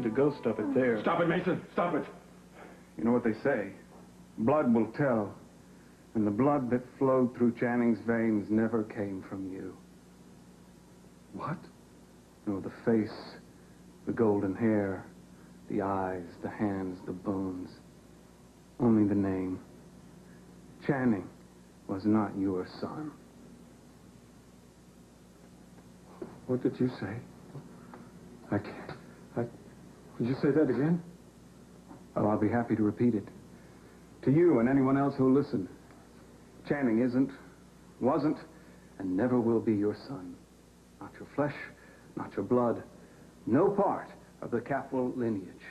a ghost of it there. Stop it, Mason. Stop it. You know what they say? Blood will tell. And the blood that flowed through Channing's veins never came from you. What? No, the face, the golden hair, the eyes, the hands, the bones. Only the name. Channing was not your son. What did you say? I can't. Would you say that again? Oh, I'll be happy to repeat it. To you and anyone else who'll listen. Channing isn't, wasn't, and never will be your son. Not your flesh, not your blood. No part of the Capwell lineage.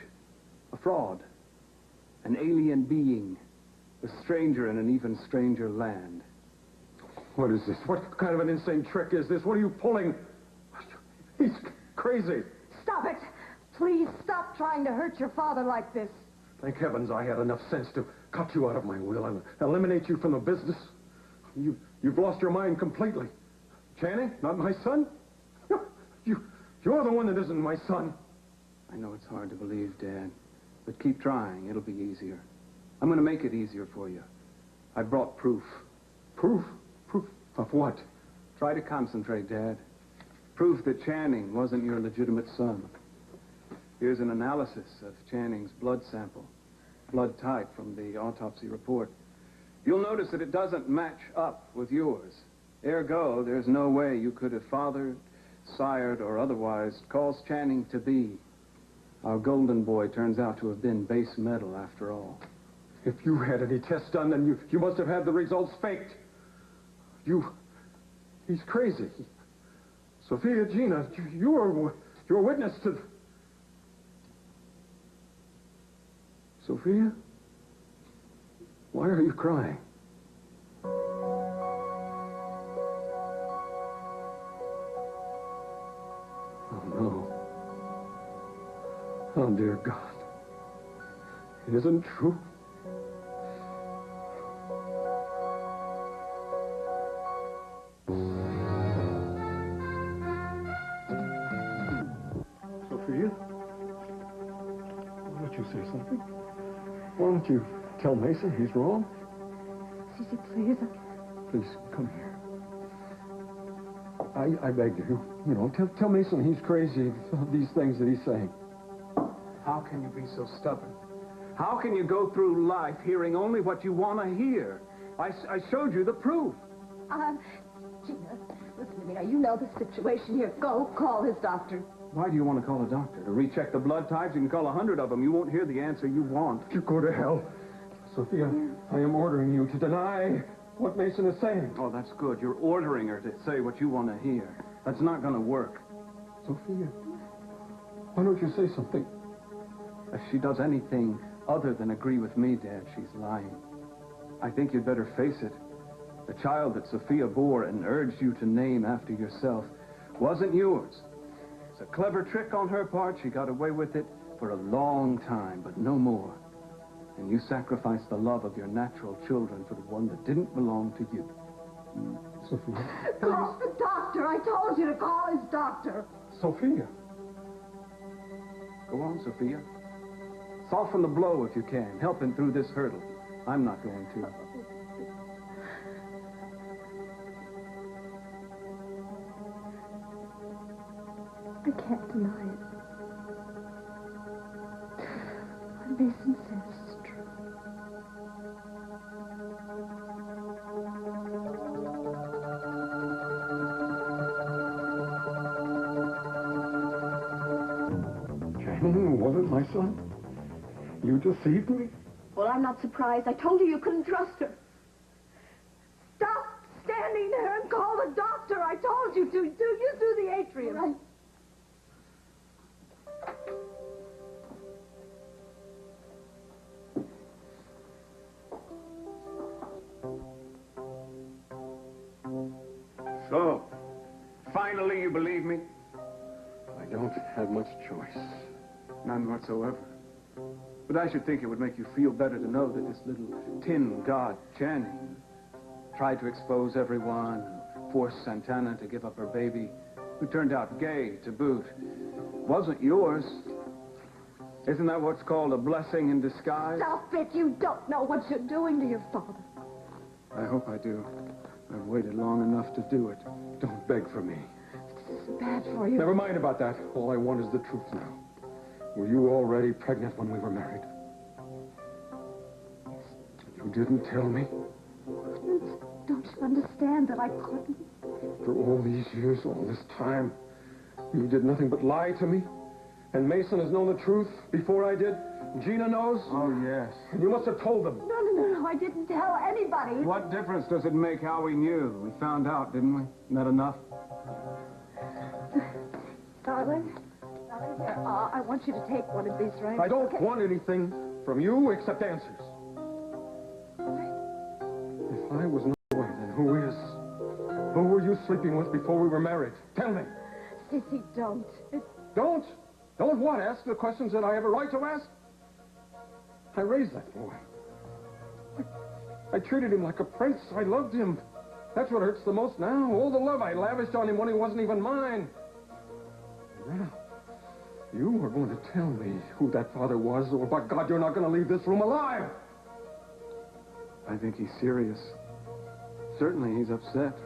A fraud. An alien being. A stranger in an even stranger land. What is this? What kind of an insane trick is this? What are you pulling? He's crazy. Stop it! Please stop trying to hurt your father like this. Thank heavens I had enough sense to cut you out of my will and eliminate you from the business. You've lost your mind completely. Channing, not my son? You're the one that isn't my son. I know it's hard to believe, Dad, but keep trying. It'll be easier. I'm going to make it easier for you. I brought proof. Proof? Proof of what? Try to concentrate, Dad. Proof that Channing wasn't your legitimate son. Here's an analysis of Channing's blood sample. Blood type from the autopsy report. You'll notice that it doesn't match up with yours. Ergo, there's no way you could have fathered, sired, or otherwise caused Channing to be. Our golden boy turns out to have been base metal after all. If you had any tests done, then you must have had the results faked. He's crazy. Sophia, Gina, you're a witness to... Sophia? Why are you crying? Oh, no. Oh, dear God. It isn't true. Sophia? Why don't you say something? Why don't you tell Mason he's wrong? Cece, please. Please, come here. I beg you, tell Mason he's crazy, these things that he's saying. How can you be so stubborn? How can you go through life hearing only what you want to hear? I showed you the proof. Gina, listen to me now. You know the situation here. Go call his doctor. Why do you want to call a doctor? To recheck the blood types? You can call 100 of them. You won't hear the answer you want. You go to hell. Sophia, I am ordering you to deny what Mason is saying. Oh, that's good. You're ordering her to say what you want to hear. That's not going to work. Sophia, why don't you say something? If she does anything other than agree with me, Dad, she's lying. I think you'd better face it. The child that Sophia bore and urged you to name after yourself wasn't yours. It's a clever trick on her part. She got away with it for a long time, but no more. And you sacrificed the love of your natural children for the one that didn't belong to you. Sophia. Call the doctor. I told you to call his doctor. Sophia. Go on, Sophia. Soften the blow if you can. Help him through this hurdle. I'm not going to. I can't deny it. What Mason says is true. Channing wasn't my son? You deceived me? Well, I'm not surprised. I told you couldn't trust her. Stop standing there and call the doctor. I told you to. You do the atrium. Right. So, finally you believe me? I don't have much choice. None whatsoever. But I should think it would make you feel better to know that this little tin god, Channing, tried to expose everyone, forced Santana to give up her baby, who turned out gay to boot, wasn't yours. Isn't that what's called a blessing in disguise? Stop it. You don't know what you're doing to your father. I hope I do. I've waited long enough to do it. Don't beg for me. This is bad for you. Never mind about that. All I want is the truth now. Were you already pregnant when we were married? You didn't tell me? Don't you understand that I couldn't? For all these years, all this time, you did nothing but lie to me? And Mason has known the truth before I did? Gina knows? Oh, yes. And you must have told them. No. I didn't tell anybody. What difference does it make how we knew? We found out, didn't we? Isn't that enough? Darling, here, I want you to take one of these rings. I don't want anything from you except answers. If I was not away, then who is? Who were you sleeping with before we were married? Tell me. Sissy, don't. Don't? Don't what? Ask the questions that I have a right to ask? I raised that boy. I treated him like a prince. I loved him. That's what hurts the most now. All the love I lavished on him when he wasn't even mine. Now, you are going to tell me who that father was, or by God, you're not going to leave this room alive. I think he's serious. Certainly he's upset.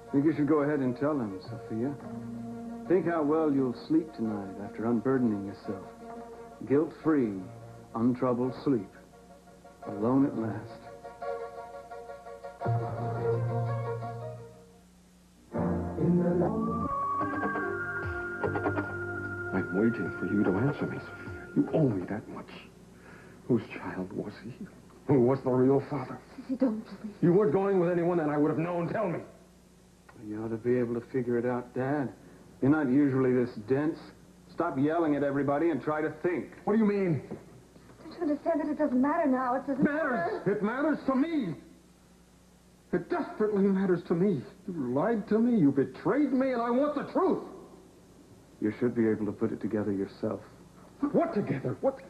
I think you should go ahead and tell him, Sophia. Think how well you'll sleep tonight after unburdening yourself. Guilt-free, untroubled sleep. Alone at last. I'm waiting for you to answer me, Sophia. You owe me that much. Whose child was he? Who was the real father? Sissy, don't please. You weren't going with anyone that I would have known. Tell me. You ought to be able to figure it out, Dad. You're not usually this dense. Stop yelling at everybody and try to think. What do you mean? Don't you understand that it doesn't matter now? It doesn't Matters. It matters to me. It desperately matters to me. You lied to me. You betrayed me, and I want the truth. You should be able to put it together yourself. What together? What?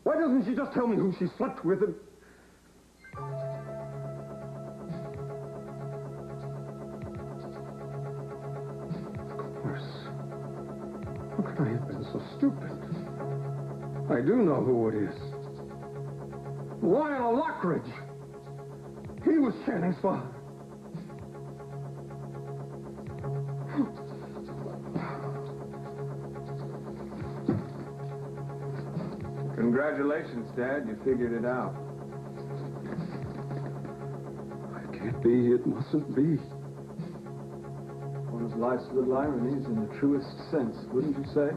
Why doesn't she just tell me who she slept with and... Of course. How could I have been so stupid? I do know who it is. Lionel Lockridge. He was Channing's father. Congratulations, Dad. You figured it out. It can't be. It mustn't be. One of life's little ironies in the truest sense, wouldn't you say?